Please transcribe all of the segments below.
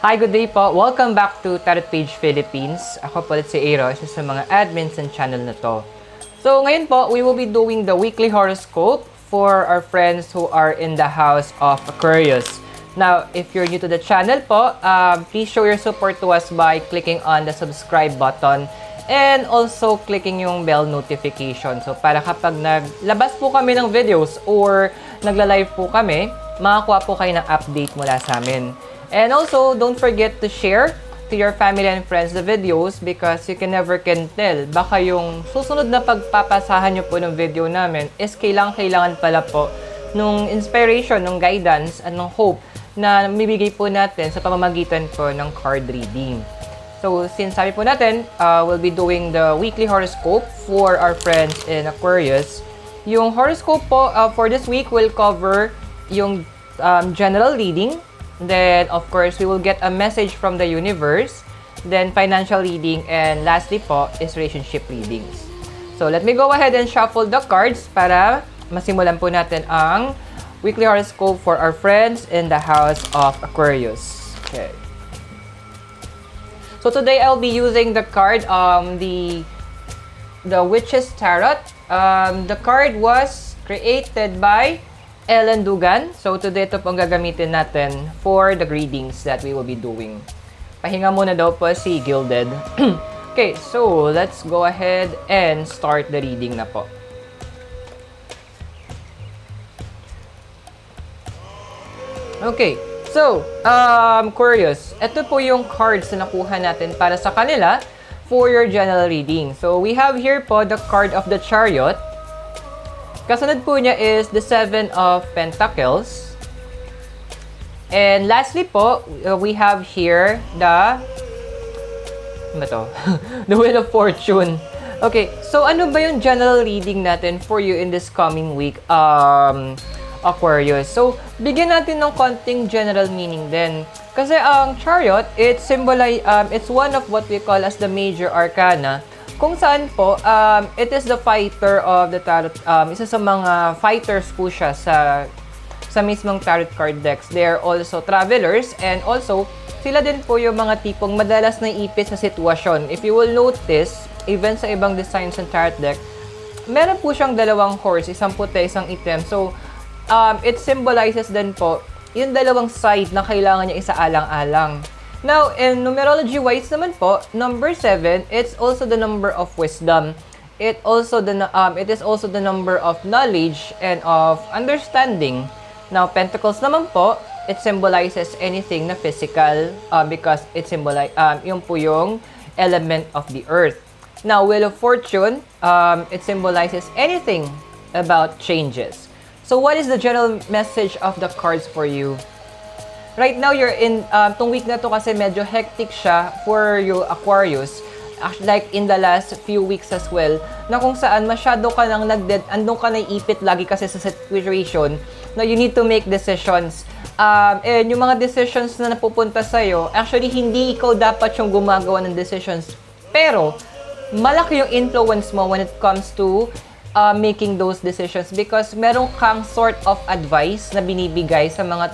Hi, good day po. Welcome back to Tarot Page Philippines. Ako po ulit si Aero, isa sa mga admins ng channel na to. So, ngayon po, we will be doing the weekly horoscope for our friends who are in the house of Aquarius. Now, if you're new to the channel po, please show your support to us by clicking on the subscribe button and also clicking yung bell notification. So, para kapag naglabas po kami ng videos or nagla-live po kami, makakuha po kayo ng update mula sa amin. And also, don't forget to share to your family and friends the videos because you can never can tell. Baka yung susunod na pagpapasahan nyo po ng video namin is kailangan pala po nung inspiration, nung guidance, at nung hope na mibigay po natin sa pamamagitan po ng card reading. So, since sabi po natin, we'll be doing the weekly horoscope for our friends in Aquarius. Yung horoscope po for this week will cover yung general reading. Then, of course, we will get a message from the universe. Then, financial reading. And lastly po is relationship readings. So, let me go ahead and shuffle the cards para masimulan po natin ang weekly horoscope for our friends in the house of Aquarius. Okay. So, today I'll be using the card, the Witch's Tarot. The card was created by Ellen Dugan. So, today ito pong gagamitin natin for the readings that we will be doing. Pahinga muna daw po si Gilded. Okay, so let's go ahead and start the reading na po. Okay, so, Aquarius, ito po yung cards na nakuha natin para sa kanila for your general reading. So, we have here po the card of the Chariot. Kasunod po niya is the Seven of Pentacles. And lastly po, we have here the the Wheel of Fortune. Okay, so ano ba yung general reading natin for you in this coming week, Aquarius? So, bigyan natin ng konting general meaning din. Kasi ang Chariot, it's one of what we call as the major arcana. Kung saan po, it is the fighter of the tarot, isa sa mga fighters po siya sa mismong tarot card decks. They are also travelers and also, sila din po yung mga tipong madalas na ipit sa sitwasyon. If you will notice, even sa ibang designs ng tarot deck, meron po siyang dalawang horse, isang puti, isang itim. So, it symbolizes din po yung dalawang side na kailangan niya isaalang-alang. Now, in numerology-wise naman po, number 7, it's also the number of wisdom. It is also the number of knowledge and of understanding. Now, Pentacles naman po, it symbolizes anything na physical because it yung po yung element of the earth. Now, Wheel of Fortune, it symbolizes anything about changes. So, what is the general message of the cards for you? Right now, you're in, tong week na to kasi medyo hectic siya for you, Aquarius. Actually, like in the last few weeks as well, na kung saan masyado ka nang andun ka na ipit lagi kasi sa situation na you need to make decisions. And yung mga decisions na napupunta sa'yo, actually, hindi ikaw dapat yung gumagawa ng decisions. Pero, malaki yung influence mo when it comes to making those decisions because meron kang sort of advice na binibigay sa mga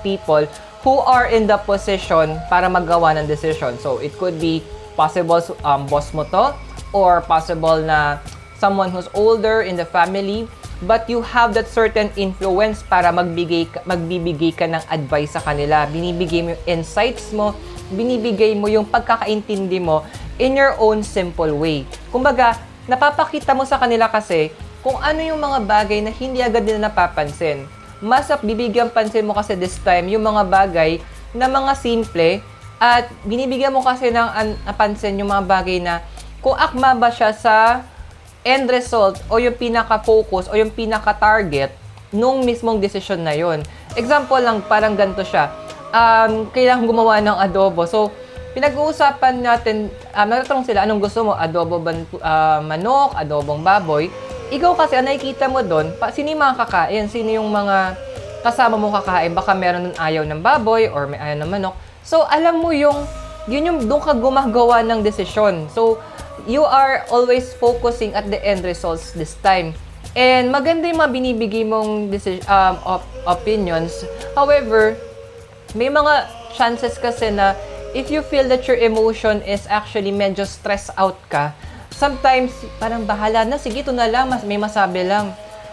people who are in the position para magawa ng decision. So, it could be possible boss mo to or possible na someone who's older in the family but you have that certain influence para magbibigay ka ng advice sa kanila. Binibigay mo yung insights mo, binibigay mo yung pagkakaintindi mo in your own simple way. Kumbaga, napapakita mo sa kanila kasi kung ano yung mga bagay na hindi agad nila napapansin. Mas bibigyan pansin mo kasi this time yung mga bagay na mga simple at binibigyan mo kasi ng napansin yung mga bagay na kung akma ba siya sa end result o yung pinaka-focus o yung pinaka-target nung mismong decision na yon. Example lang, parang ganito siya. Kailangan gumawa ng adobo. So, pinag-uusapan natin, natatanong sila, anong gusto mo? Adobo ba manok? Adobong baboy? Ikaw kasi, ang nakikita mo doon, sino yung mga kakain? Sino yung mga kasama mo kakain? Baka meron ng ayaw ng baboy or may ayaw ng manok. So, alam mo yun yung doon ka gumagawa ng desisyon. So, you are always focusing at the end results this time. And maganda yung mga binibigay mong opinions. However, may mga chances kasi na if you feel that your emotion is actually medyo stress out ka, sometimes parang bahala na, sige ito na lang, may masabi lang.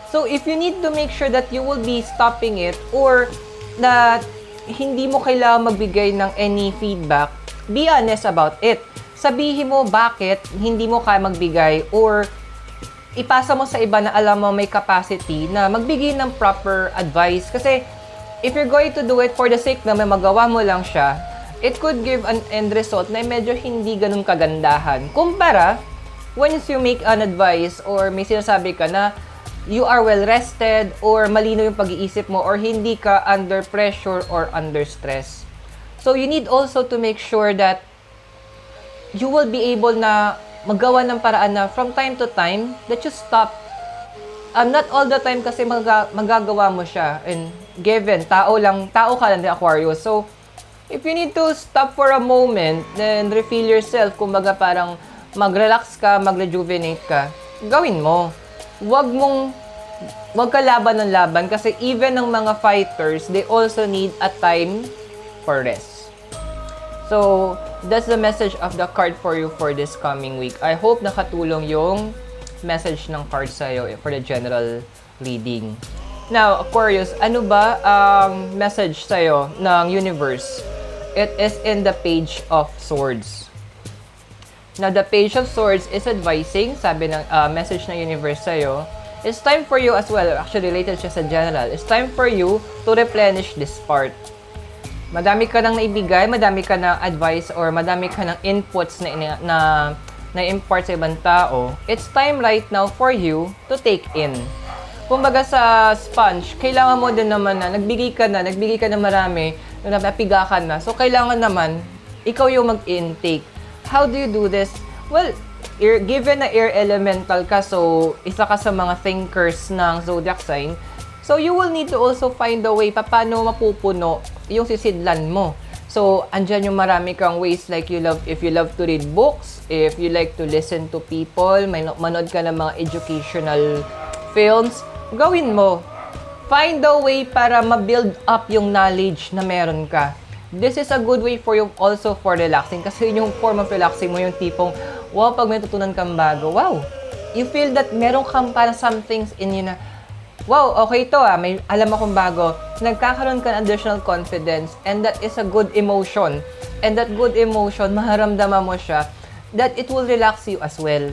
So if you need to make sure that you will be stopping it or na hindi mo kailangan magbigay ng any feedback, be honest about it. Sabihin mo bakit hindi mo kaya magbigay or ipasa mo sa iba na alam mo may capacity na magbigay ng proper advice. Kasi if you're going to do it for the sake na may magawa mo lang siya, it could give an end result na medyo hindi ganun kagandahan. Kumpara, once you make an advice or may sinasabi ka na you are well rested or malino yung pag-iisip mo or hindi ka under pressure or under stress. So you need also to make sure that you will be able na magawa ng paraan na from time to time that you stop. Not all the time kasi magagawa mo siya. And given, tao ka lang, the Aquarius. So, if you need to stop for a moment, then refill yourself, kumbaga parang mag-relax ka, mag-rejuvenate ka, gawin mo. Wag ka laban ng laban kasi even ng mga fighters, they also need a time for rest. So, that's the message of the card for you for this coming week. I hope nakatulong yung message ng card sa'yo for the general reading. Now, Aquarius, ano ba ang message sa'yo ng universe? It is in the Page of Swords. Now, the Page of Swords is advising, sabi ng message ng universe sa'yo, it's time for you as well, actually related siya sa general, it's time for you to replenish this part. Madami ka nang naibigay, madami ka ng advice or madami ka ng inputs na impart sa ibang tao. It's time right now for you to take in. Kumbaga sa sponge, kailangan mo din naman na nagbigay ka na marami, napiga ka na. So kailangan naman ikaw yung mag-intake. How do you do this? Well, given na air elemental ka, so isa ka sa mga thinkers ng Zodiac sign, so you will need to also find a way paano mapupuno yung sisidlan mo. So, andyan yung marami kang ways like if you love to read books, if you like to listen to people, manood ka ng mga educational films, gawin mo. Find a way para ma-build up yung knowledge na meron ka. This is a good way for you also for relaxing kasi yung form of relaxing mo yung tipong, wow, pag may tutunan kang bago, wow, you feel that meron kang parang some things in you na, wow, okay to may alam akong bago. Nagkakaroon ka ng additional confidence and that is a good emotion. And that good emotion, maharamdaman mo siya that it will relax you as well.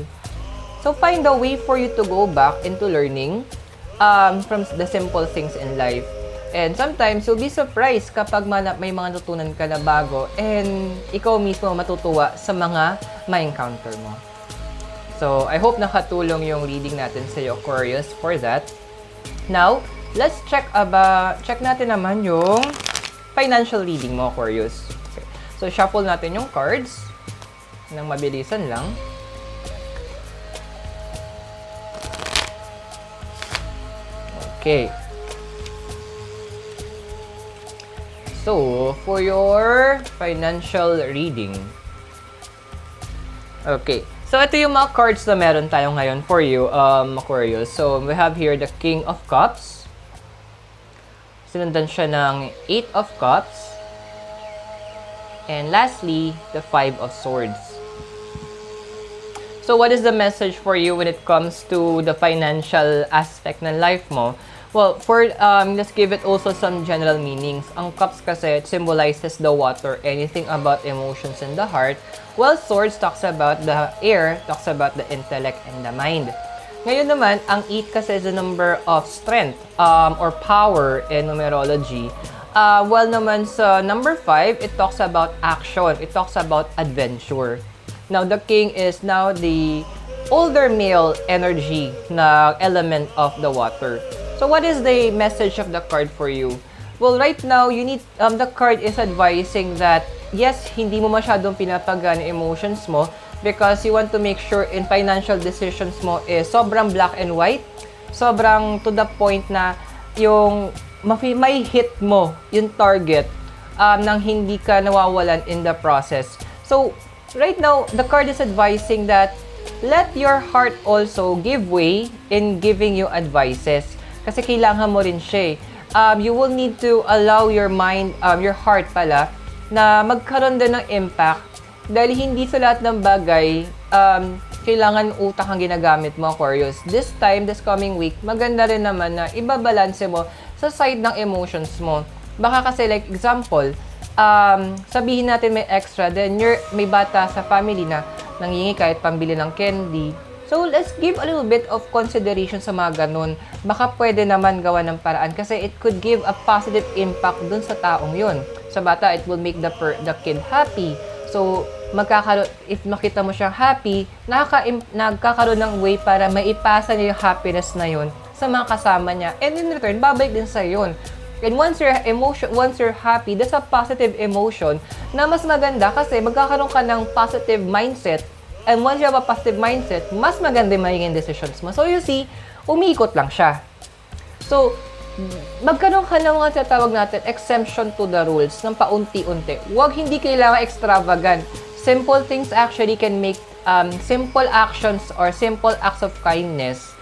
So find a way for you to go back into learning from the simple things in life. And sometimes you'll be surprised kapag may mga natutunan ka na bago and ikaw mismo matutuwa sa mga ma-encounter mo. So I hope nakatulong yung reading natin sa iyo, Aquarius, for that. Now, let's check natin naman yung financial reading mo, Aquarius. Okay. So, shuffle natin yung cards nang mabilisan lang. Okay. So, for your financial reading. Okay. So, ito yung mga cards na meron tayo ngayon for you, Aquarius. So, we have here the King of Cups. Sinundan siya ng Eight of Cups. And lastly, the Five of Swords. So, what is the message for you when it comes to the financial aspect ng life mo? Well, let's give it also some general meanings. Ang cups kasi, it symbolizes the water, anything about emotions in the heart. While swords talks about the air, talks about the intellect and the mind. Ngayon naman, ang 8 kasi is a number of strength or power in numerology. While naman sa number 5, it talks about action. It talks about adventure. Now, the king is now the older male energy na element of the water. So, what is the message of the card for you? Well, right now, you need, the card is advising that, yes, hindi mo masyadong pinapagaan emotions mo because you want to make sure in financial decisions mo is sobrang black and white, sobrang to the point na yung may hit mo yung target nang hindi ka nawawalan in the process. So, right now, the card is advising that let your heart also give way in giving you advices. Kasi kailangan mo rin siya. You will need to allow your mind, your heart pala, na magkaroon din ng impact dahil hindi sa lahat ng bagay kailangan utak ang ginagamit mo, Aquarius. This coming week, maganda rin naman na ibabalanse mo sa side ng emotions mo. Baka kasi like example, sabihin natin may extra, then may bata sa family na nangingi kahit pambili ng candy. So, let's give a little bit of consideration sa mga ganun. Baka pwede naman gawa ng paraan kasi it could give a positive impact dun sa taong yun. Sa bata, it will make the kid happy. So, if makita mo siyang happy, nagkakaroon ng way para maipasa niya yung happiness na yun sa mga kasama niya. And in return, babalik din sa yun. And once you're happy, that's a positive emotion na mas maganda kasi magkakaroon ka ng positive mindset. And once you have a positive mindset, mas maganda yung magiging decisions mo. So you see, umiikot lang siya. So, magkaroon ka ng mga tatawag natin exemption to the rules ng paunti-unti. Huwag hindi kailangan extravagant. Simple things actually can make, simple actions or simple acts of kindness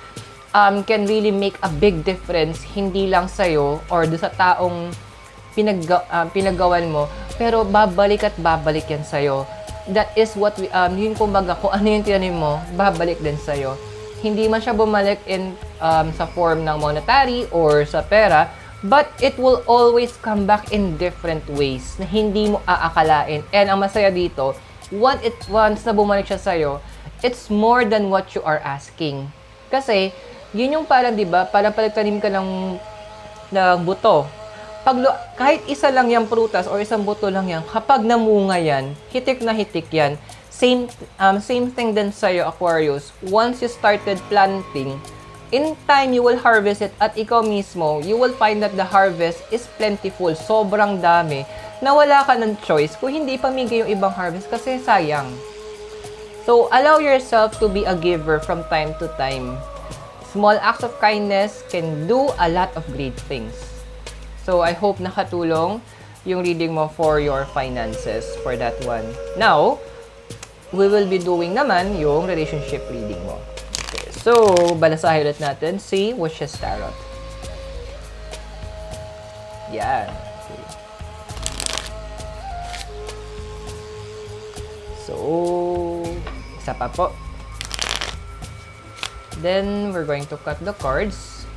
can really make a big difference, hindi lang sa'yo or doon sa taong pinagawan mo, pero babalik at babalik yan sa'yo. That is what yun kumbaga, kung ano yung tinanim mo, babalik din sa'yo. Hindi man siya bumalik sa form ng monetary or sa pera, but it will always come back in different ways na hindi mo aakalain. And ang masaya dito, once na bumalik siya sa'yo, it's more than what you are asking. Kasi, yun yung parang, di ba, parang pagtanim ka ng buto. Kahit isa lang yung prutas or isang buto lang yan, kapag namunga yan, hitik na hitik yan. Same thing din sa'yo, Aquarius. Once you started planting, in time you will harvest it at ikaw mismo, you will find that the harvest is plentiful. Sobrang dami na wala ka ng choice kung hindi pamigay yung ibang harvest kasi sayang. So, allow yourself to be a giver from time to time. Small acts of kindness can do a lot of great things. So, I hope nakatulong yung reading mo for your finances for that one. Now, we will be doing naman yung relationship reading mo. Okay, so, balasahin ulit natin si Wishes Tarot. Yan. Okay. So, isa pa po. Then, we're going to cut the cards.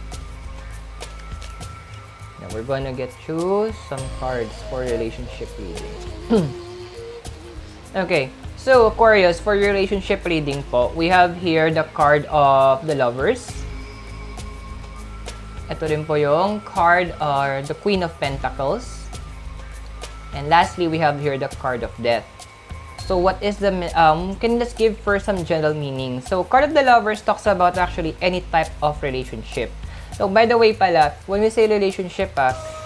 Now, we're gonna get you some cards for relationship reading. Okay, so Aquarius, for your relationship reading po, we have here the card of the Lovers. Ito rin po yung card or the Queen of Pentacles. And lastly, we have here the card of Death. So what is the, can you just give first some general meaning? So card of the Lovers talks about actually any type of relationship. So by the way pala, when we say relationship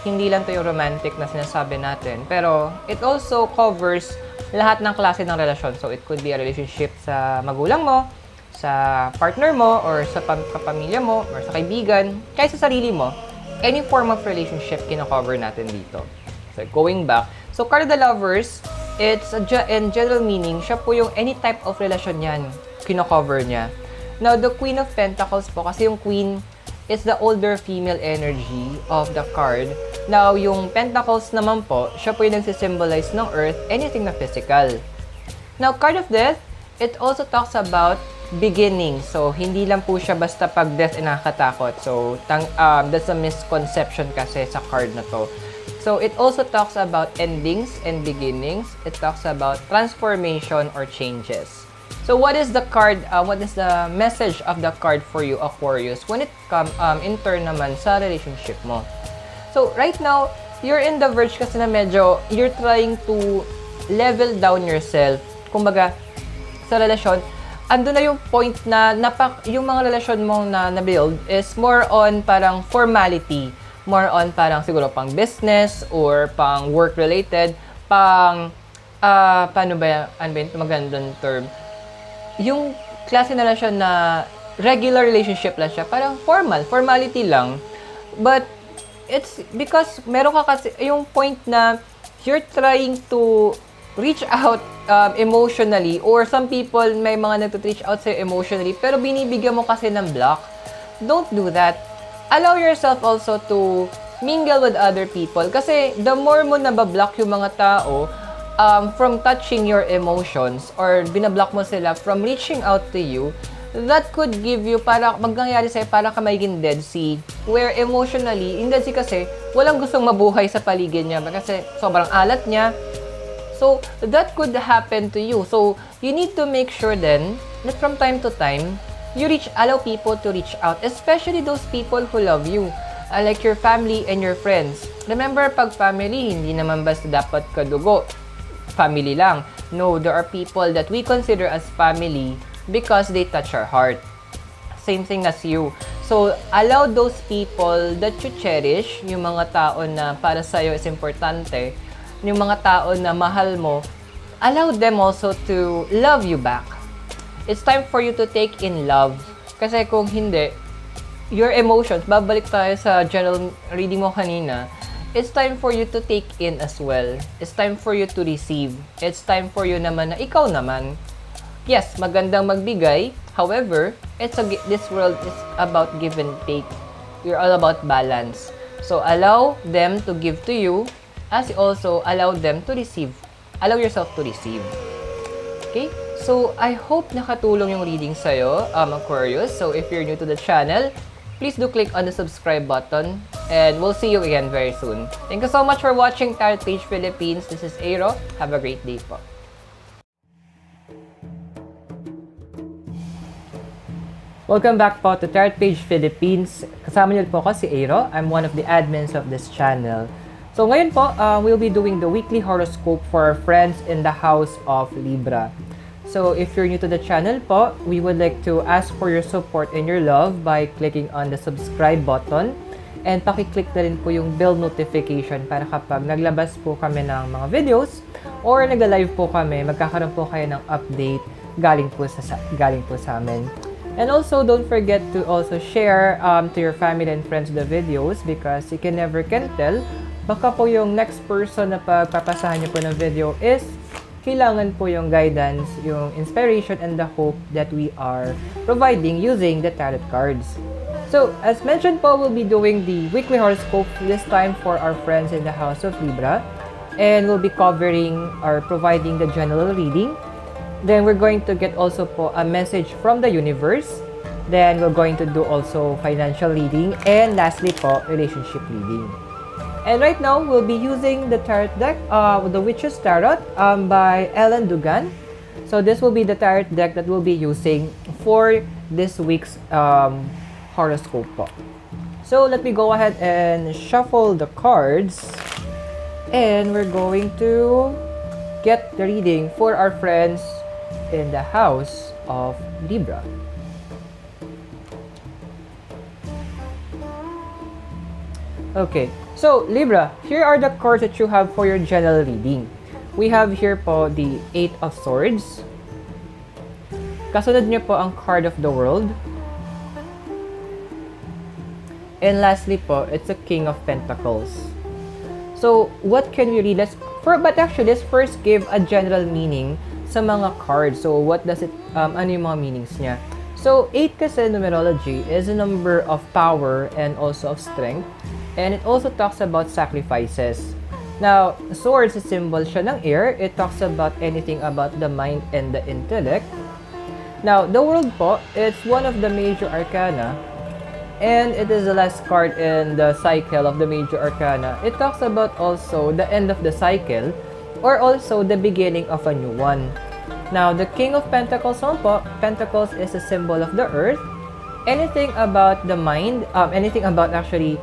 hindi lang to yung romantic na sinasabi natin. Pero it also covers lahat ng klase ng relasyon. So it could be a relationship sa magulang mo, sa partner mo, or sa kapamilya mo, or sa kaibigan, kahit sa sarili mo. Any form of relationship kina-cover natin dito. So going back, so card of the Lovers, it's in general meaning, siya po yung any type of relasyon yan, kina-cover niya. Now, the Queen of Pentacles po, kasi yung Queen is the older female energy of the card. Now, yung Pentacles naman po, siya po yung nagsisymbolize ng Earth, anything na physical. Now, card of Death, it also talks about beginning. So, hindi lang po siya basta pag death ay nakakatakot. So, that's a misconception kasi sa card na to. So, it also talks about endings and beginnings. It talks about transformation or changes. So, what is the card, what is the message of the card for you, Aquarius, when it comes, in turn naman sa relationship mo? So, right now, you're in the verge kasi na medyo, you're trying to level down yourself. Kumbaga, sa relasyon, ando na yung point na, yung mga relasyon mo na na-build is more on parang formality. More on parang siguro pang business or pang work-related, pang, paano ba yung magandang term? Yung klase na relasyon na regular relationship lang siya, parang formality lang. But, it's because meron ka kasi yung point na you're trying to reach out emotionally, or some people may mga nag-reach out sa'yo emotionally, pero binibigyan mo kasi ng block. Don't do that. Allow yourself also to mingle with other people. Kasi the more mo nabablock yung mga tao from touching your emotions or binablock mo sila from reaching out to you, that could give you, para magnangyari sa'yo, para ka magiging Dead Sea. Where emotionally, in Dead Sea kasi, walang gustong mabuhay sa paligid niya kasi sobrang alat niya. So, that could happen to you. So, you need to make sure then that from time to time, you allow people to reach out, especially those people who love you, like your family and your friends. Remember, pag family, hindi naman basta dapat kadugo. Family lang. No, there are people that we consider as family because they touch our heart. Same thing as you. So, allow those people that you cherish, yung mga tao na para sa'yo is importante, yung mga tao na mahal mo, allow them also to love you back. It's time for you to take in love. Kasi kung hindi, your emotions, babalik tayo sa general reading mo kanina, it's time for you to take in as well. It's time for you to receive. It's time for you naman na ikaw naman. Yes, magandang magbigay. However, this world is about give and take. You're all about balance. So, allow them to give to you as you also allow them to receive. Allow yourself to receive. Okay? So, I hope nakatulong yung reading sa'yo, Aquarius. So, if you're new to the channel, please do click on the subscribe button. And we'll see you again very soon. Thank you so much for watching Tarot Page Philippines. This is Aero. Have a great day po. Welcome back po to Tarot Page Philippines. Kasama niyo po ako si Aero. I'm one of the admins of this channel. So ngayon po, we'll be doing the weekly horoscope for our friends in the house of Libra. So if you're new to the channel po, we would like to ask for your support and your love by clicking on the subscribe button. And pakiclick na rin po yung bell notification para kapag naglabas po kami ng mga videos or nag-live po kami, magkakaroon po kayo ng update galing po sa amin. And also, don't forget to also share to your family and friends the videos because you can never tell. Baka po yung next person na pagpapasahan niyo po ng video is kailangan po yung guidance, yung inspiration, and the hope that we are providing using the tarot cards. So, as mentioned po, we'll be doing the weekly horoscope this time for our friends in the house of Libra. And we'll be covering or providing the general reading. Then we're going to get also po a message from the universe. Then we're going to do also financial reading. And lastly po, relationship reading. And right now, we'll be using the tarot deck, the Witch's Tarot by Ellen Dugan. So this will be the tarot deck that we'll be using for this week's horoscope po. So let me go ahead and shuffle the cards. And we're going to get the reading for our friends in the house of Libra. Okay, so Libra, here are the cards that you have for your general reading. We have here po the Eight of Swords. Kasunod niyo po ang card of the World. And lastly po, it's a King of Pentacles. So, what can we read? But actually, let's first give a general meaning sa mga cards. So, what does it, ano yung mga meanings niya? So, 8 kasi numerology is a number of power and also of strength. And it also talks about sacrifices. Now, swords is symbol siya ng air. It talks about anything about the mind and the intellect. Now, the World po, it's one of the major arcana. And it is the last card in the cycle of the major arcana. It talks about also the end of the cycle or also the beginning of a new one. Now, the King of Pentacles po, Pentacles is a symbol of the earth. Anything about the mind, anything about actually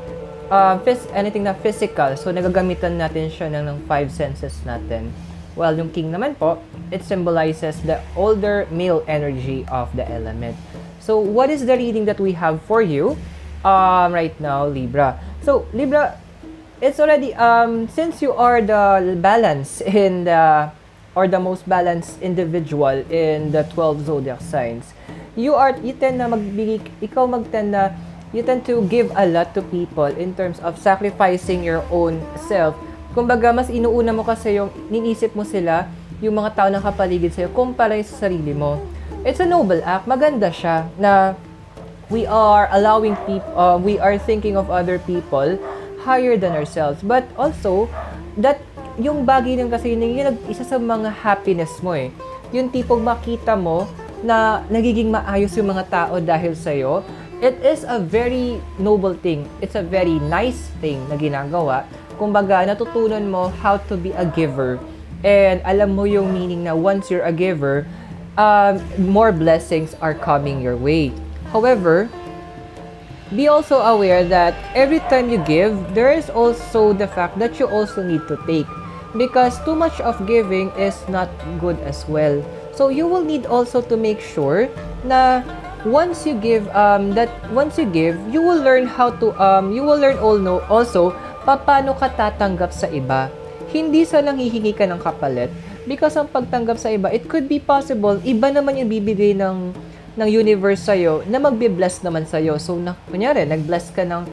anything na physical. So, nagagamitan natin siya ng 5 senses natin. While yung King naman po, it symbolizes the older male energy of the element. So, what is the reading that we have for you right now, Libra? So, Libra, it's already, since you are the balance in the, or the most balanced individual in the 12 zodiac signs, you tend na you tend to give a lot to people in terms of sacrificing your own self. Kumbaga, mas inuuna mo kasi yung niisip mo sila, yung mga tao na kapaligid sa'yo, kumpara sa sarili mo. It's a noble act. Maganda siya na we are allowing people, we are thinking of other people. higher than ourselves. But also, that yung bagay din kasi yung isa sa mga happiness mo eh. Yung tipong makita mo na nagiging maayos yung mga tao dahil sa'yo, it is a very noble thing. It's a very nice thing na ginagawa. Kumbaga, natutunan mo how to be a giver. And alam mo yung meaning na once you're a giver, more blessings are coming your way. However, be also aware that every time you give, there is also the fact that you also need to take. Because too much of giving is not good as well. So you will need also to make sure na once you give, you will learn how to, also paano ka tatanggap sa iba. Hindi sa nanghihingi ka ng kapalit. Because ang pagtanggap sa iba, it could be possible, iba naman yung bibigay ng universe sa'yo na magbe-bless naman sa'yo. So, kunyari, nag-bless ka ng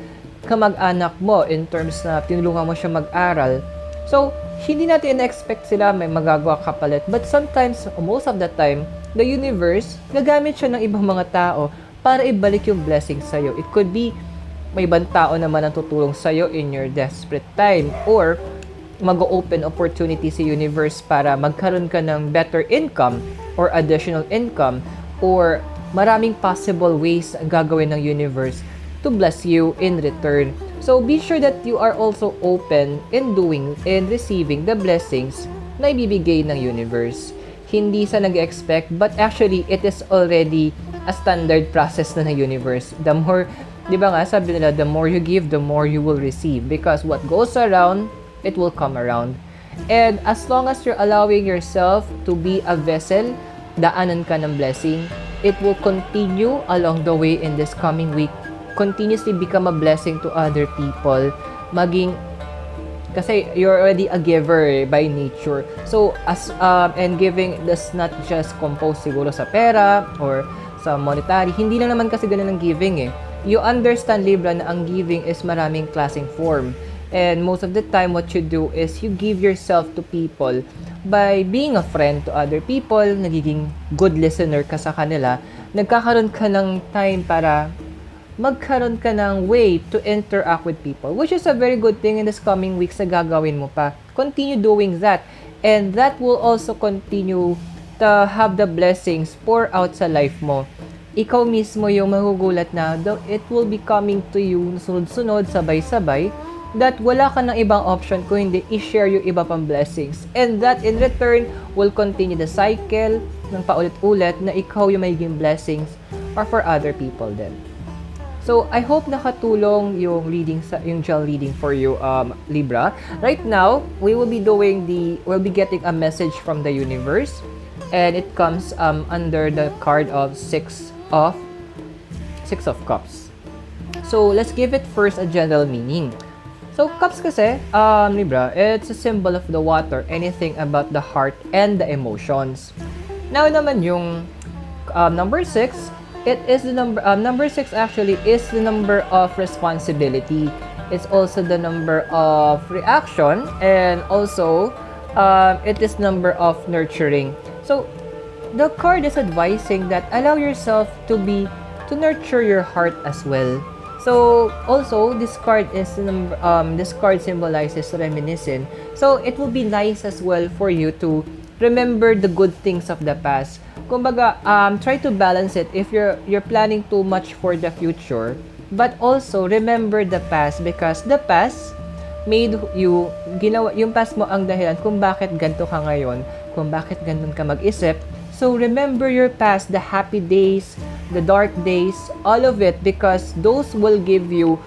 kamag-anak mo in terms na tinulungan mo siya mag-aral. So, hindi natin in-expect sila may magagawa kapalit. But sometimes, most of the time, the universe, gagamit siya ng ibang mga tao para ibalik yung blessing sa'yo. It could be, may ibang tao naman ang tutulong sa'yo in your desperate time. Or, mag-open opportunity sa universe para magkaroon ka ng better income or additional income or maraming possible ways gagawin ng universe to bless you in return. So, be sure that you are also open in receiving the blessings na ibibigay ng universe. Hindi sa nag-expect, but actually, it is already a standard process na ng universe. The more, di ba nga, sabi nila, the more you give, the more you will receive. Because what goes around, it will come around. And as long as you're allowing yourself to be a vessel, daanan ka ng blessing, it will continue along the way in this coming week. Continuously become a blessing to other people. Kasi you're already a giver by nature. So, and giving does not just compose siguro sa pera or sa monetary. Hindi lang naman kasi ganun ang giving eh. You understand, Libra, na ang giving is maraming klaseng form. And most of the time, what you do is you give yourself to people by being a friend to other people, nagiging good listener ka sa kanila, nagkakaroon ka ng time para magkaroon ka ng way to interact with people, which is a very good thing in this coming weeks na gagawin mo pa. Continue doing that. And that will also continue to have the blessings pour out sa life mo. Ikaw mismo yung magugulat na it will be coming to you sunod-sunod, sabay-sabay, that wala ka ng ibang option kung hindi i-share yung iba pang blessings. And that in return will continue the cycle ng paulit-ulit na ikaw yung magiging blessings or for other people then. So, I hope nakatulong yung gel reading for you, Libra. Right now, we'll be getting a message from the universe, and it comes under the card of Six of Cups. So, let's give it first a general meaning. So, cups kasi, Libra, it's a symbol of the water, anything about the heart and the emotions. Now naman yung number 6, it is the number 6 actually is the number of responsibility. It's also the number of reaction, and also it is number of nurturing. So the card is advising that allow yourself to nurture your heart as well. So also this card symbolizes reminiscing. So it will be nice as well for you to remember the good things of the past. Kumbaga, try to balance it if you're planning too much for the future, but also remember the past, because the past made you, yung past mo ang dahilan kung bakit ganito ka ngayon, kung bakit ganun ka mag-isip. So remember your past, the happy days, the dark days, all of it, because those will give you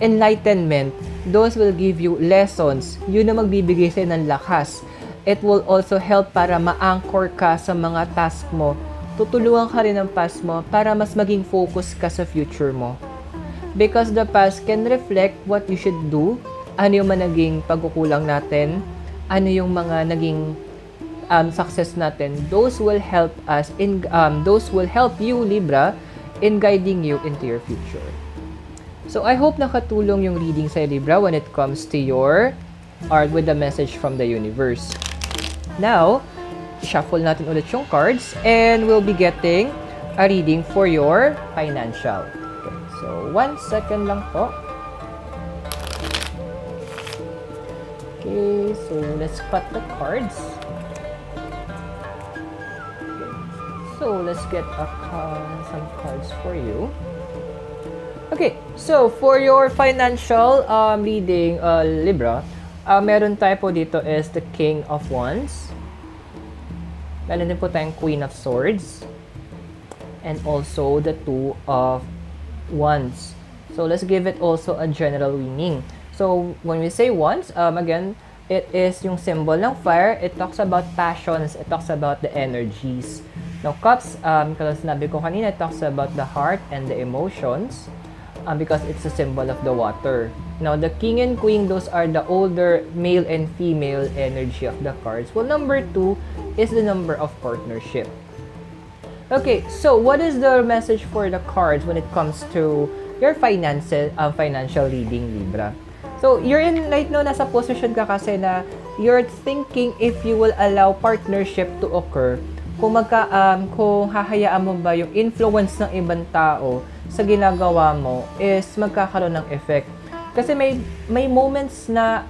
enlightenment, those will give you lessons, yun na magbibigay sa'yo ng lakas. It will also help para ma-anchor ka sa mga task mo. Tutulungan ka rin ng past mo para mas maging focus ka sa future mo. Because the past can reflect what you should do, ano yung mga naging pagkukulang natin, ano yung mga naging success natin. Those will help you, Libra, in guiding you into your future. So I hope nakatulong yung reading sa Libra when it comes to your art with the message from the universe. Now, shuffle natin ulit yung cards and we'll be getting a reading for your financial. Okay, so 1 second lang po. Okay, so let's cut the cards. Okay. So let's get some cards for you. Okay, so for your financial reading, Libra, meron tayo po dito is the King of Wands. Meron din po tayong Queen of Swords. And also the Two of Wands. So let's give it also a general meaning. So when we say wands, again, it is yung symbol ng fire. It talks about passions. It talks about the energies. Now cups, because sinabi ko kanina, it talks about the heart and the emotions. Because it's a symbol of the water. Now, the king and queen, those are the older male and female energy of the cards. Well, number 2 is the number of partnership. Okay, so what is the message for the cards when it comes to your finances, financial reading, Libra? So, you're in right now, nasa position ka kasi na you're thinking if you will allow partnership to occur. Kung hahayaan mo ba yung influence ng ibang tao sa ginagawa mo is magkakaroon ng effect. Kasi may moments na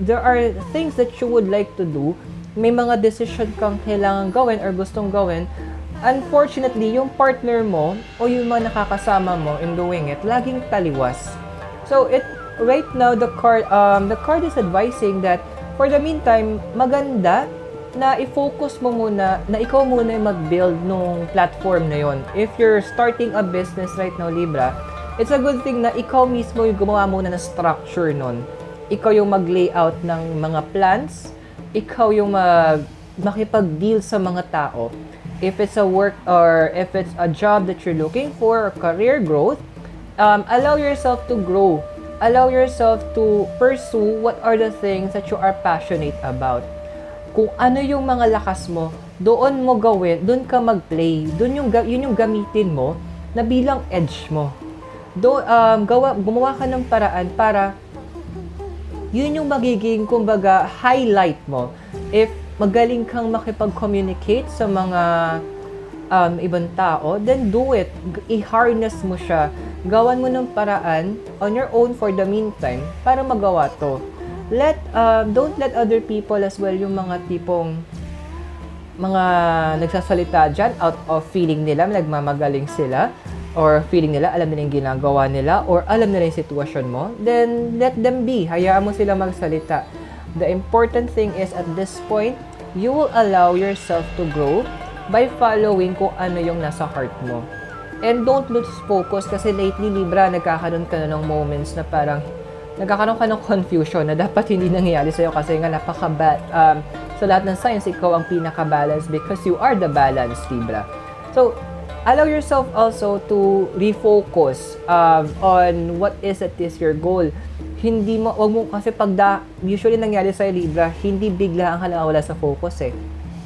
there are things that you would like to do, may mga decision kang kailangan gawin or gustong gawin. Unfortunately, yung partner mo o yung mga nakakasama mo in doing it, laging taliwas. So right now the card is advising that for the meantime, maganda na i-focus mo muna, na ikaw muna yung mag-build nung platform na yon. If you're starting a business right now, Libra, it's a good thing na ikaw mismo yung gumawa muna ng structure nun. Ikaw yung mag-layout ng mga plans, ikaw yung makipag-deal sa mga tao. If it's a work or if it's a job that you're looking for or career growth, allow yourself to grow. Allow yourself to pursue what are the things that you are passionate about. Kung ano yung mga lakas mo, doon mo gawin, doon ka mag-play, yun yung gamitin mo na bilang edge mo. Gumawa ka ng paraan para yun yung magiging, kumbaga, highlight mo. If magaling kang makipag-communicate sa mga ibang tao, then do it. I-harness mo siya. Gawan mo ng paraan on your own for the meantime para magawa to. Don't let other people as well, yung mga tipong mga nagsasalita dyan out of feeling nila, nagmamagaling sila, or feeling nila, alam nila yung ginagawa nila, or alam nila yung sitwasyon mo, then let them be. Hayaan mo sila magsalita. The important thing is at this point, you will allow yourself to grow by following kung ano yung nasa heart mo. And don't lose focus kasi lately, Libra, nagkakaroon ka na ng moments na parang nagkakaroon ka ng confusion na dapat hindi nangyayari sa'yo kasi nga sa lahat ng signs, ikaw ang pinaka-balance because you are the balance, Libra. So, allow yourself also to refocus on what is your goal. Wag mo kasi usually nangyari sa'yo, Libra, hindi bigla ang nawawala sa focus eh.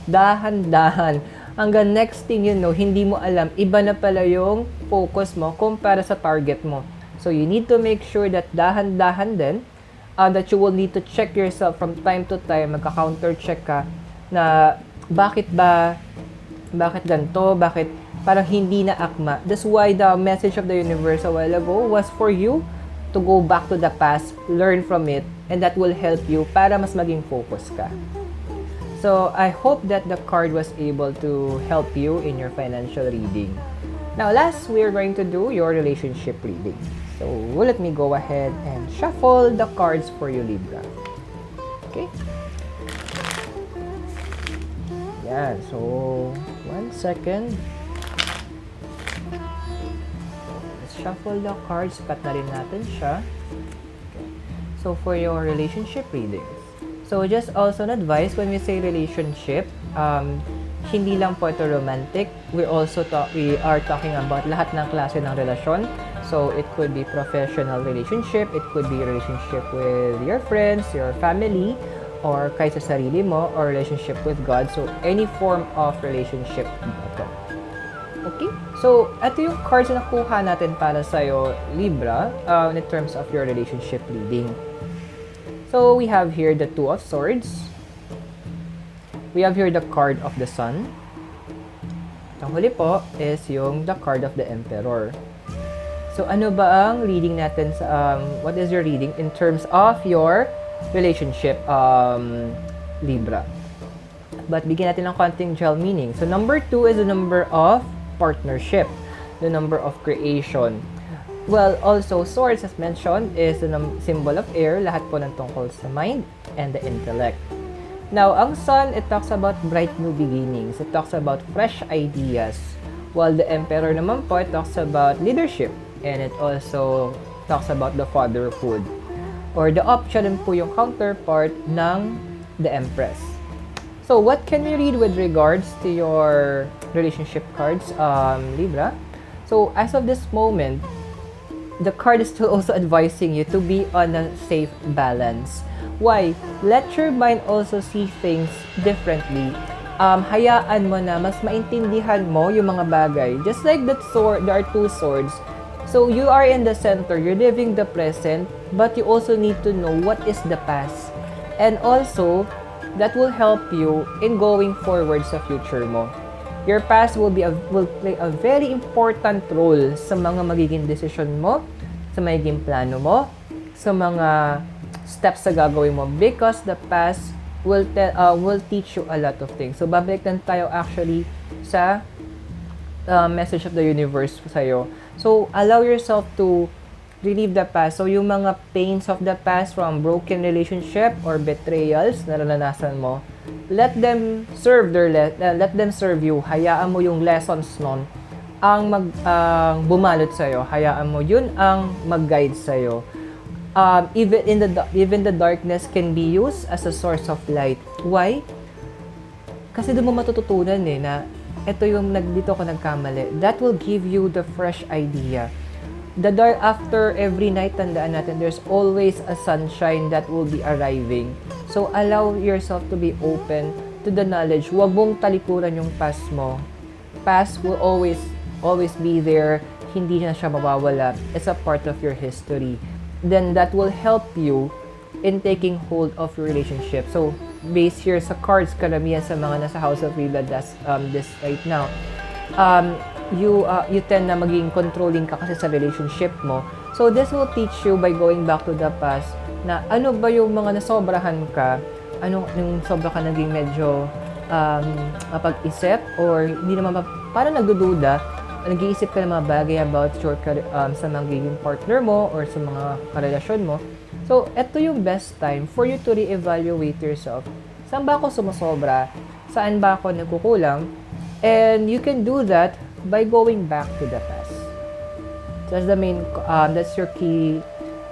Dahan-dahan. Hanggang next thing you know, hindi mo alam, iba na pala yung focus mo kumpara sa target mo. So, you need to make sure that dahan-dahan din, that you will need to check yourself from time to time, magka-counter-check ka na bakit ganito, bakit parang hindi na akma. That's why the message of the universe a while ago was for you to go back to the past, learn from it, and that will help you para mas maging focus ka. So, I hope that the card was able to help you in your financial reading. Now, last, we're going to do your relationship reading. So, let me go ahead and shuffle the cards for you, Libra. Okay? Yan. So, 1 second. Let's shuffle the cards. Cut na rin natin siya. Okay. So, for your relationship readings. So, just also an advice when we say relationship, hindi lang po ito romantic. We are talking about lahat ng klase ng relasyon. So, it could be professional relationship, it could be relationship with your friends, your family, or kahit sa sarili mo, or relationship with God. So, any form of relationship ito. Okay? So, ito yung cards na nakuha natin para sa'yo, Libra, in terms of your relationship reading. So, we have here the Two of Swords. We have here the card of the Sun. Ang huli po is yung the card of the Emperor. So, ano ba ang reading natin sa, what is your reading in terms of your relationship, Libra. But bigyan natin ng konting gel meaning. So, number 2 is the number of partnership, the number of creation. Well, also, swords, as mentioned, is the symbol of air. Lahat po ng tungkol sa mind and the intellect. Now, ang sun, it talks about bright new beginnings. It talks about fresh ideas. While the emperor naman po, it talks about leadership. And it also talks about the fatherhood. Or the option po yung counterpart ng the empress. So, what can we read with regards to your relationship cards, Libra? So, as of this moment, the card is still also advising you to be on a safe balance. Why? Let your mind also see things differently. Hayaan mo na mas maintindihan mo yung mga bagay. Just like that sword, there are two swords. So, you are in the center, you're living the present, but you also need to know what is the past. And also, that will help you in going forward sa future mo. Your past will play a very important role sa mga magiging decision mo, sa magiging plano mo, sa mga steps sa gagawin mo, because the past will teach you a lot of things. So, babalik lang tayo actually sa message of the universe sa'yo. So, allow yourself to relieve the past. So, yung mga pains of the past from broken relationship or betrayals na naranasan mo, let them serve you. Hayaan mo yung lessons nun ang bumalot sa'yo. Hayaan mo yun ang mag-guide sa'yo. Even the darkness can be used as a source of light. Why? Kasi doon mo matututunan na ito yung dito ko nagkamali. That will give you the fresh idea. The dark, after every night, tandaan natin, there's always a sunshine that will be arriving. So, allow yourself to be open to the knowledge. Huwag mong talikuran yung past mo. Past will always be there. Hindi na siya mawawala. It's a part of your history. Then, that will help you in taking hold of your relationship. So, based here sa cards, karamihan sa mga nasa House of Libra, this right now, you tend na maging controlling ka kasi sa relationship mo. So, this will teach you by going back to the past na ano ba yung mga nasobrahan ka, yung sobra ka naging medyo mapag-isip or hindi naman parang nagdududa, nag-iisip ka ng mga bagay about sa magiging partner mo or sa mga karelasyon mo. So, ito yung best time for you to re-evaluate yourself. Saan ba ako sumasobra? Saan ba ako nagkukulang? And you can do that by going back to the past. That's the main, that's your key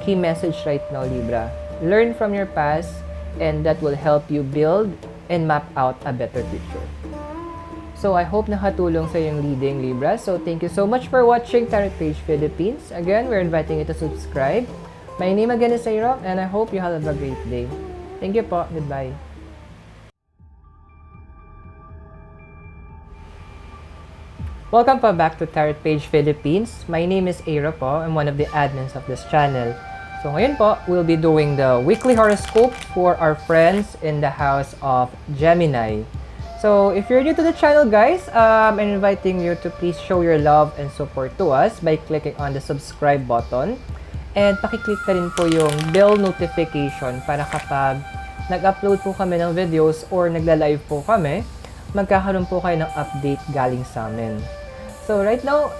message right now, Libra. Learn from your past, and that will help you build and map out a better future. So, I hope nakatulong sa yung reading, Libra. So, thank you so much for watching Tarot Page Philippines. Again, we're inviting you to subscribe. My name again is Airo, and I hope you have a great day. Thank you po. Goodbye. Welcome po back to Tarot Page Philippines. My name is Airo po. I'm one of the admins of this channel. So ngayon po, we'll be doing the weekly horoscope for our friends in the house of Gemini. So if you're new to the channel, guys, I'm inviting you to please show your love and support to us by clicking on the subscribe button. And pakiclick na rin po yung bell notification para kapag nag-upload po kami ng videos or nagla-live po kami, magkakaroon po kayo ng update galing sa amin. So right now,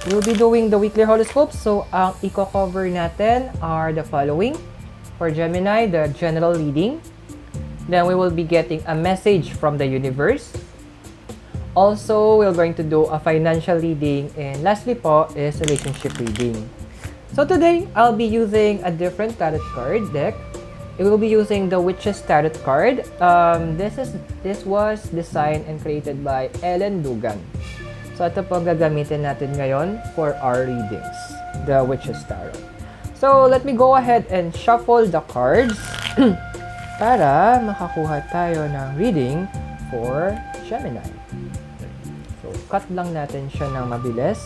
we'll be doing the weekly horoscopes. So ang i-cover natin are the following. For Gemini, the general reading. Then we will be getting a message from the universe. Also, we're going to do a financial reading. And lastly po is relationship reading. So today, I'll be using a different tarot card deck. I will be using the Witch's Tarot card. This was designed and created by Ellen Dugan. So ito po gagamitin natin ngayon for our readings, the Witch's Tarot. So let me go ahead and shuffle the cards para makakuha tayo ng reading for Gemini. So cut lang natin siya ng mabilis.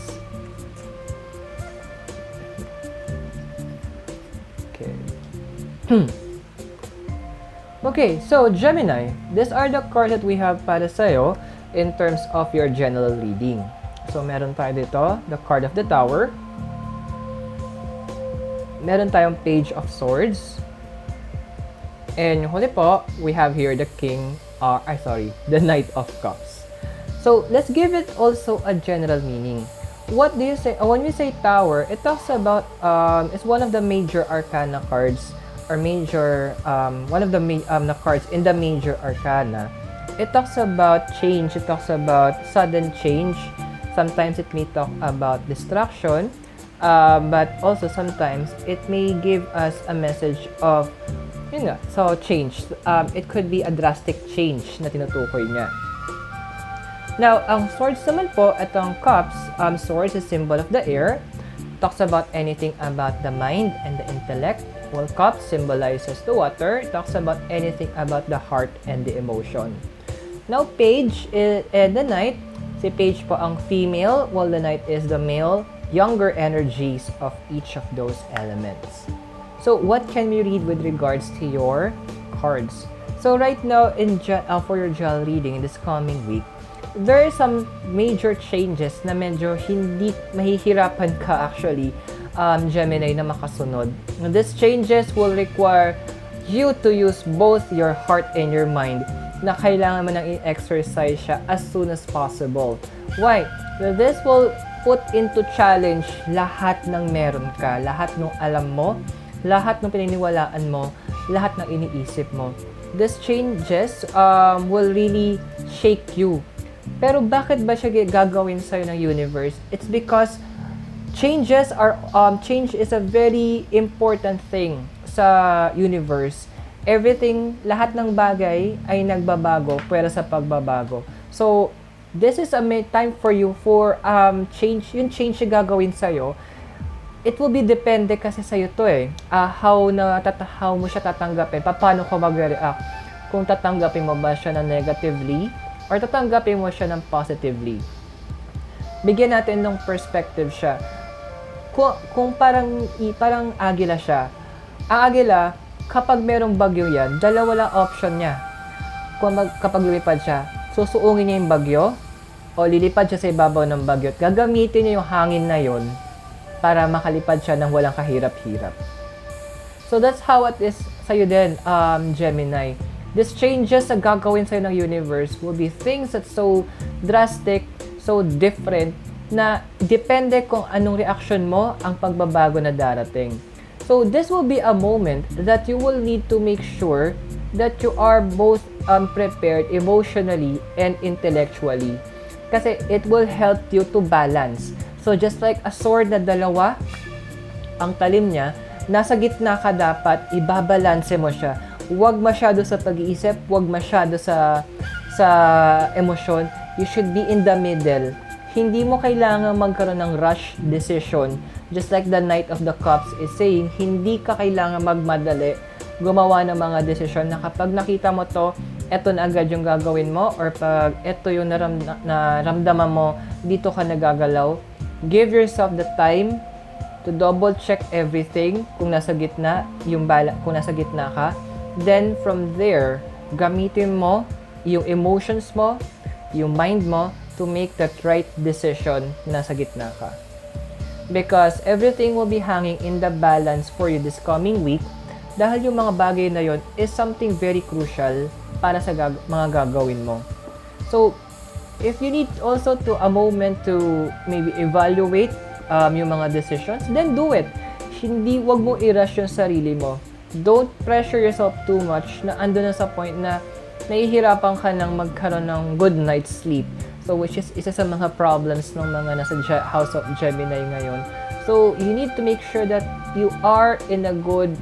Okay. Okay, so Gemini, these are the cards that we have para sa'yo in terms of your general reading. So meron tayo dito, the card of the Tower. Meron tayong Page of Swords. And yung huli po, we have here the the Knight of Cups. So, let's give it also a general meaning. What do you say? When we say Tower, it talks about, it's one of the major arcana cards, or one of the cards in the major arcana. It talks about change, it talks about sudden change. Sometimes it may talk about destruction, but also sometimes it may give us a message of, so change. It could be a drastic change na tinutukoy niya. Now, ang swords naman po, itong cups, swords is symbol of the air. Talks about anything about the mind and the intellect. While cups symbolizes the water. It talks about anything about the heart and the emotion. Now, page and the knight. Si page po ang female, while the knight is the male. Younger energies of each of those elements. So, what can we read with regards to your cards? So, right now, for your general reading in this coming week, there are some major changes na medyo hindi mahihirapan ka actually, Gemini, na makasunod. These changes will require you to use both your heart and your mind, na kailangan mo nang i-exercise siya as soon as possible. Why? This will put into challenge lahat ng meron ka, lahat ng alam mo, lahat ng pininiwalaan mo, lahat ng iniisip mo. These changes will really shake you. Pero bakit ba siya gagawin sa'yo ng universe? It's because change is a very important thing sa universe. Everything, lahat ng bagay ay nagbabago pero sa pagbabago. So, this is a time for you for change. Yung change na gagawin sa'yo, it will be depende kasi sa'yo to eh. How mo siya tatanggapin, paano ka mag-react. Kung tatanggapin mo ba siya na negatively, or tatanggapin mo siya ng positively. Bigyan natin ng perspective siya. Kung parang agila siya. Ang agila, kapag merong bagyo yan, dalawa lang option niya. Kapag lumipad siya, susuungin niya yung bagyo, o lilipad siya sa ibabaw ng bagyo at gagamitin niya yung hangin na yon para makalipad siya ng walang kahirap-hirap. So that's how it is sa'yo din, Gemini. These changes na gagawin sa'yo ng universe will be things that's so drastic, so different, na depende kung anong reaction mo ang pagbabago na darating. So this will be a moment that you will need to make sure that you are both prepared emotionally and intellectually. Kasi it will help you to balance. So just like a sword na dalawa, ang talim niya, nasa gitna ka dapat, ibabalanse mo siya. Huwag masyado sa pag-iisip, huwag masyado sa emosyon. You should be in the middle. Hindi mo kailangan magkaroon ng rush decision. Just like the Knight of the Cups is saying, hindi ka kailangan magmadali gumawa ng mga desisyon na kapag nakita mo to, eto na agad yung gagawin mo, or pag eto yung naramdaman mo, dito ka nagagalaw. Give yourself the time to double check everything kung nasa gitna ka. Then from there, gamitin mo yung emotions mo, yung mind mo to make that right decision na nasa gitna ka. Because everything will be hanging in the balance for you this coming week, dahil yung mga bagay na yon is something very crucial para sa mga gagawin mo. So, if you need also a moment to maybe evaluate yung mga decisions, then do it. Wag mo i-rush yung sarili mo. Don't pressure yourself too much na ando na sa point na nahihirapan ka ng magkaroon ng good night's sleep. So, which is isa sa mga problems ng mga nasa House of Gemini ngayon. So, you need to make sure that you are in a good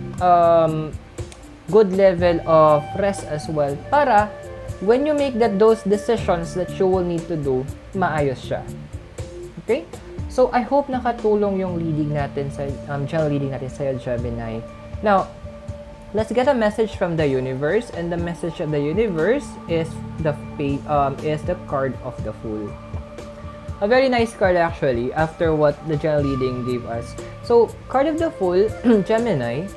level of rest as well. Para, when you make those decisions that you will need to do, maayos siya. Okay? So, I hope nakatulong yung reading natin sa, general reading natin sa Gemini. Now, let's get a message from the universe, and the message of the universe is the card of the Fool. A very nice card actually, after what the general reading gave us. So, card of the Fool, Gemini,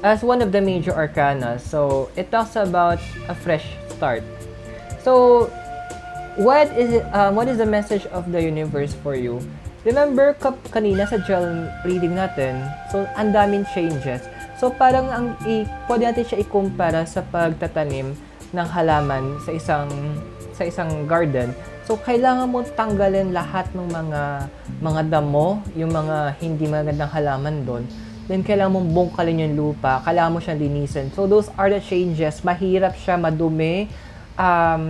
as one of the major arcana. So, it talks about a fresh start. So, what is the message of the universe for you? Remember kanina sa general reading natin, so ang daming changes. So parang pwede natin siya ikumpara sa pagtatanim ng halaman sa isang garden. So kailangan mo tanggalin lahat ng mga damo, yung mga hindi magandang halaman doon. Then kailangan mong bungkalin yung lupa, kailangan mo siyang linisin. So those are the changes. Mahirap siya, madumi,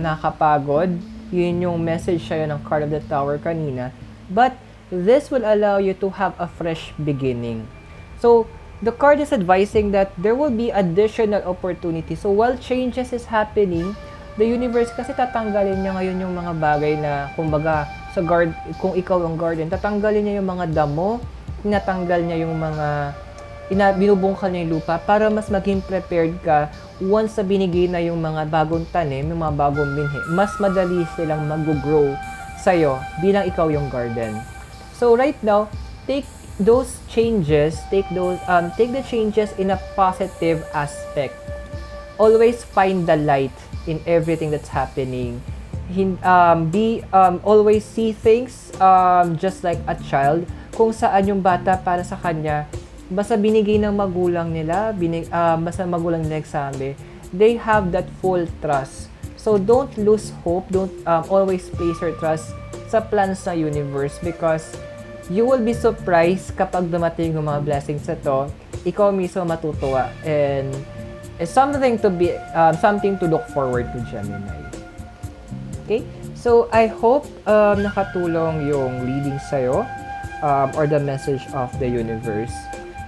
nakakapagod. Yun yung message sa'yo ng card of the Tower kanina. But this will allow you to have a fresh beginning. So the card is advising that there will be additional opportunity. So while changes is happening, the universe kasi tatanggalin niya ngayon yung mga bagay na, kumbaga, kung ikaw yung guardian, tatanggalin niya yung mga damo, tinatanggal niya yung mga, binubungkal niya yung lupa para mas maging prepared ka once na binigay na yung mga bagong tanim, yung mga bagong binhi. Mas madali silang mag-grow sa'yo bilang ikaw yung garden. So right now, take those changes, take the changes in a positive aspect. Always find the light in everything that's happening. Always see things just like a child. Kung saan yung bata para sa kanya, basta binigay ng magulang nila, basta magulang nila nagsabi, they have that full trust. So don't lose hope, don't always place your trust sa plans sa universe, because you will be surprised kapag dumating yung mga blessings na to, ikaw mismo matutuwa, and it's something to look forward to, Gemini. Okay? So I hope nakatulong yung reading sa'yo, or the message of the universe.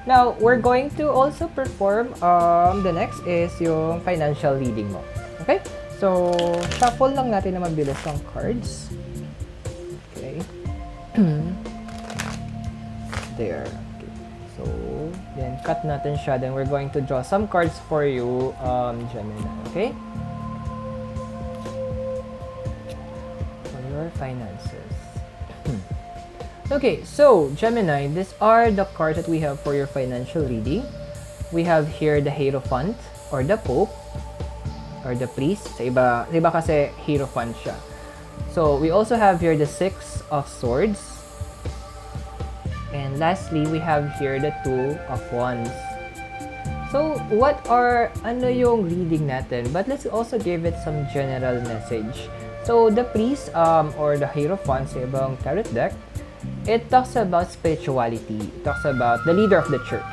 Now, we're going to also perform, the next is yung financial reading mo. Okay? So, shuffle lang natin na mabilis ang cards. Okay. There. Okay. So, then cut natin siya. Then we're going to draw some cards for you, Gemini. Okay? For your finances. Okay, so Gemini, these are the cards that we have for your financial reading. We have here the Hierophant or the Pope or the Priest. Sa iba kasi Hierophant siya. So we also have here the Six of Swords. And lastly, we have here the Two of Wands. So ano yung reading natin? But let's also give it some general message. So the Priest or the Hierophant sa ibang tarot deck, it talks about spirituality. It talks about the leader of the church.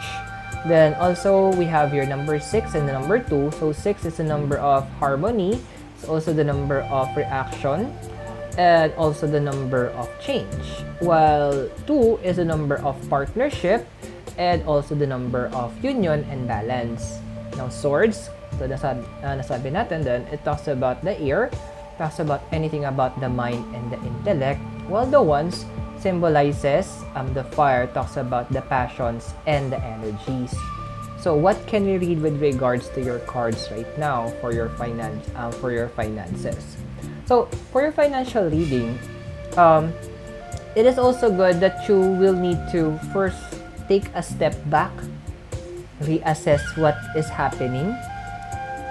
Then also, we have your number 6 and the number 2. So 6 is the number of harmony. It's also the number of reaction. And also the number of change. While 2 is the number of partnership. And also the number of union and balance. Now, swords. So nasabi natin then, it talks about the ear. It talks about anything about the mind and the intellect. While the wands symbolizes the fire, talks about the passions and the energies. So what can we read with regards to your cards right now for your finances? So for your financial reading, it is also good that you will need to first take a step back, reassess what is happening,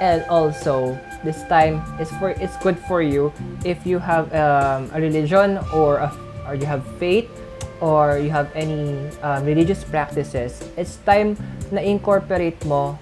and also this time it's good for you if you have a religion or you have faith, or you have any religious practices. It's time na incorporate mo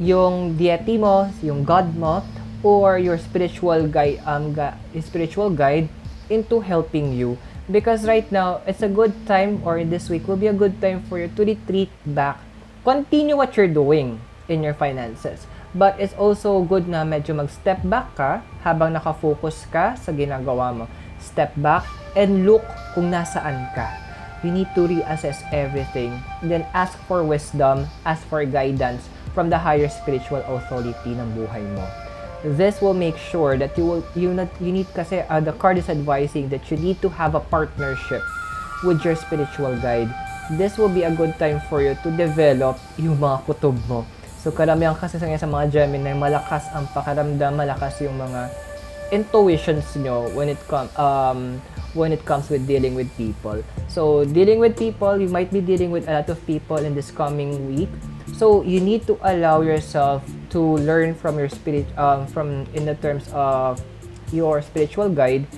yung deity mo, yung God mo, or your spiritual guide into helping you. Because right now, it's a good time, or in this week will be a good time for you to retreat back. Continue what you're doing in your finances. But it's also good na medyo mag-step back ka habang nakafocus ka sa ginagawa mo. Step back and look kung nasaan ka. You need to reassess everything. Then ask for wisdom, ask for guidance from the higher spiritual authority ng buhay mo. This will make sure that you need kasi the card is advising that you need to have a partnership with your spiritual guide. This will be a good time for you to develop yung mga kutob mo. So karamihan kasi sa mga Gemini, malakas ang pakiramdam, malakas yung mga intuitions nyo when it comes with dealing with people. So dealing with people, you might be dealing with a lot of people in this coming week. So you need to allow yourself to learn from your in the terms of your spiritual guide,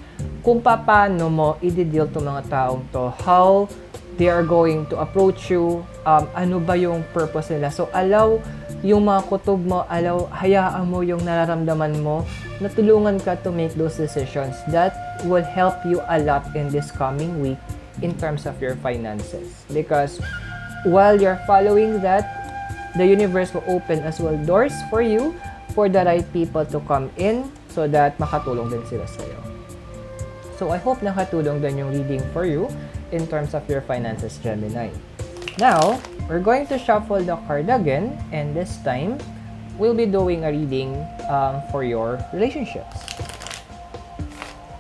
kung paano mo i-deal to mga taong to, how they are going to approach you, ano ba yung purpose nila. So, allow yung mga kutob mo, hayaan mo yung nararamdaman mo na tulungan ka to make those decisions. That will help you a lot in this coming week in terms of your finances. Because while you're following that, the universe will open as well doors for you, for the right people to come in so that makatulong din sila sa'yo. So, I hope nakatulong din yung reading for you in terms of your finances, Gemini. Now, we're going to shuffle the card again, and this time, we'll be doing a reading for your relationships.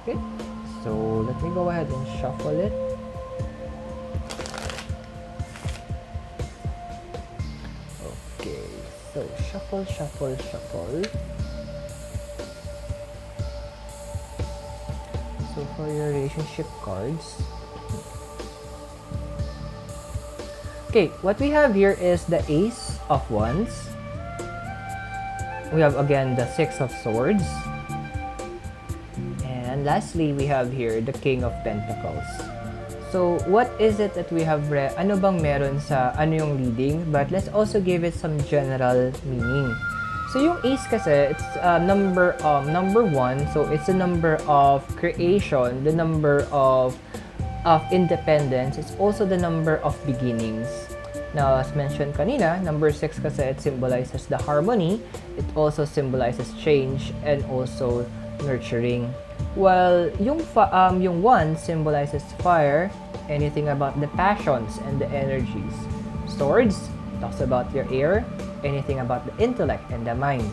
Okay, so let me go ahead and shuffle it. Okay, so shuffle, shuffle, shuffle. So for your relationship cards, okay, what we have here is the Ace of Wands. We have again the Six of Swords. And lastly, we have here the King of Pentacles. So, what is it that we have read? Ano bang meron sa ano yung reading? But let's also give it some general meaning. So, yung Ace kasi, it's number 1. So, it's a number of creation, the number of independence. It's also the number of beginnings. Now, as mentioned kanina, number 6 kasi it symbolizes the harmony. It also symbolizes change and also nurturing. While yung 1 symbolizes fire, anything about the passions and the energies. Swords talks about your air, anything about the intellect and the mind.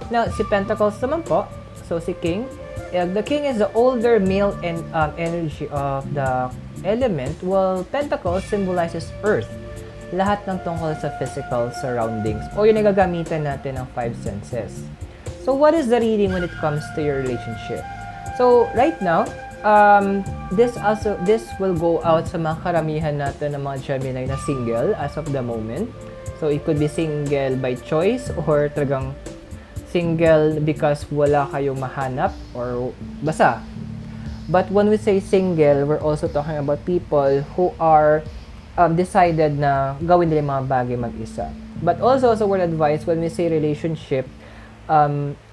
Now, si Pentacles naman po, so si King, the King is the older male and energy of the element, while Pentacles symbolizes earth. Lahat ng tungkol sa physical surroundings o yung nagagamitan natin ng 5 senses. So, what is the reading when it comes to your relationship? So, right now, this will go out sa mga karamihan natin ng mga Gemini na single as of the moment. So, it could be single by choice or talagang single because wala kayong mahanap or basta. But when we say single, we're also talking about people who are decided na gawin nila yung mga bagay mag-isa. But also, as a word advice, when we say relationship,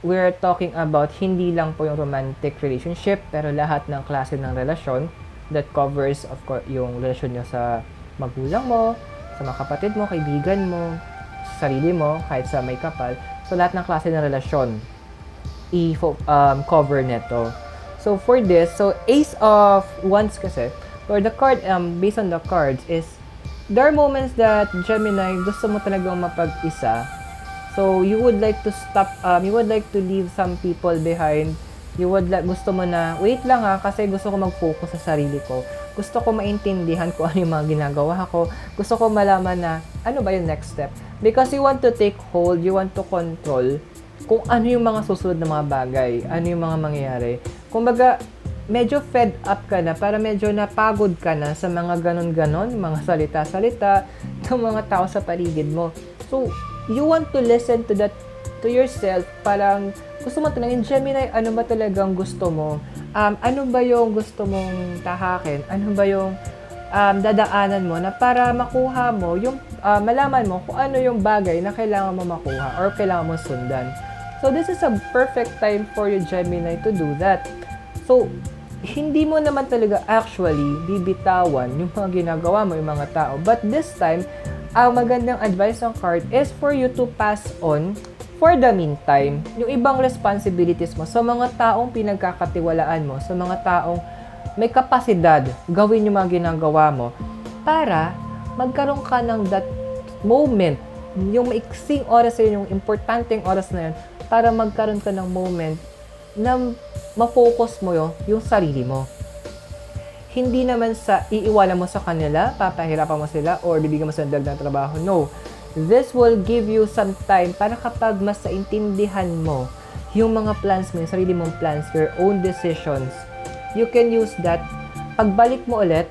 we're talking about hindi lang po yung romantic relationship, pero lahat ng klase ng relasyon that covers, of course, yung relasyon nyo sa magulang mo, sa mga kapatid mo, kaibigan mo, sa sarili mo, kahit sa may kapal. So, lahat ng klase ng relasyon i-cover neto. So, for this, so Ace of Wands kasi, or the card, based on the cards, is there are moments that Gemini, gusto mo talagang mapag-isa. So, you would like to stop, you would like to leave some people behind. You would like, gusto mo na, wait lang ha, kasi gusto ko mag-focus sa sarili ko. Gusto ko maintindihan kung ano yung mga ginagawa ko. Gusto ko malaman na, ano ba yung next step? Because you want to take hold, you want to control kung ano yung mga susunod na mga bagay, ano yung mga mangyayari. Kumbaga, medyo fed up ka na, para medyo napagod ka na sa mga ganon-ganon, mga salita-salita ng mga tao sa paligid mo. So, you want to listen to that, to yourself, parang gusto mo tanongin, Gemini, ano ba talagang gusto mo? Ano ba yung gusto mong tahakin? Ano ba yung dadaanan mo na para makuha mo, yung malaman mo kung ano yung bagay na kailangan mo makuha or kailangan mo sundan. So, this is a perfect time for you, Gemini, to do that. So, hindi mo naman talaga actually bibitawan yung mga ginagawa mo, yung mga tao. But this time, ang magandang advice ng card is for you to pass on, for the meantime, yung ibang responsibilities mo sa mga taong pinagkakatiwalaan mo, sa mga taong may kapasidad gawin yung mga ginagawa mo para magkaroon ka ng that moment, yung maiksing oras na yun, yung importanteng oras na yun, para magkaroon ka ng moment na ma-focus mo yung sarili mo. Hindi naman sa iiwanan mo sa kanila, papahirapan mo sila, or bibigyan mo sa dagdag ng trabaho. No. This will give you some time para kapag mas naintindihan mo yung mga plans mo, yung sarili mong plans, your own decisions, you can use that. Pagbalik mo ulit,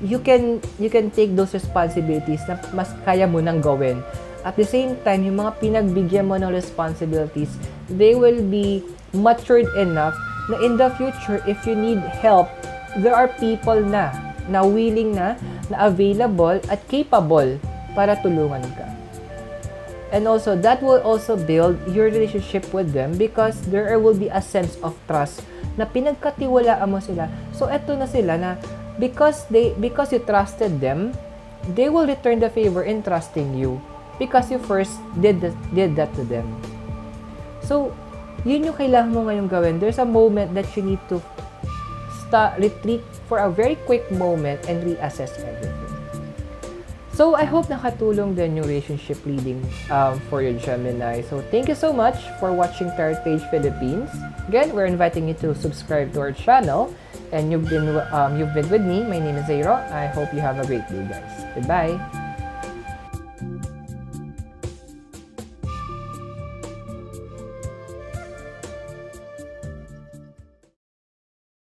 you can take those responsibilities na mas kaya mo nang gawin. At the same time, yung mga pinagbigyan mo ng responsibilities, they will be matured enough na in the future, if you need help, there are people na na willing na available at capable para tulungan ka. And also, that will also build your relationship with them because there will be a sense of trust na pinagkatiwalaan mo sila. So, eto na sila na because you trusted them, they will return the favor in trusting you because you first did that to them. So, yun yung kailangan mo ngayong gawin. There's a moment that you need to retreat for a very quick moment and reassess everything. So, I hope nakatulong din yung relationship reading for your Gemini. So, thank you so much for watching Tarot Page Philippines. Again, we're inviting you to subscribe to our channel. And you've been with me. My name is Zairo. I hope you have a great day, guys. Goodbye.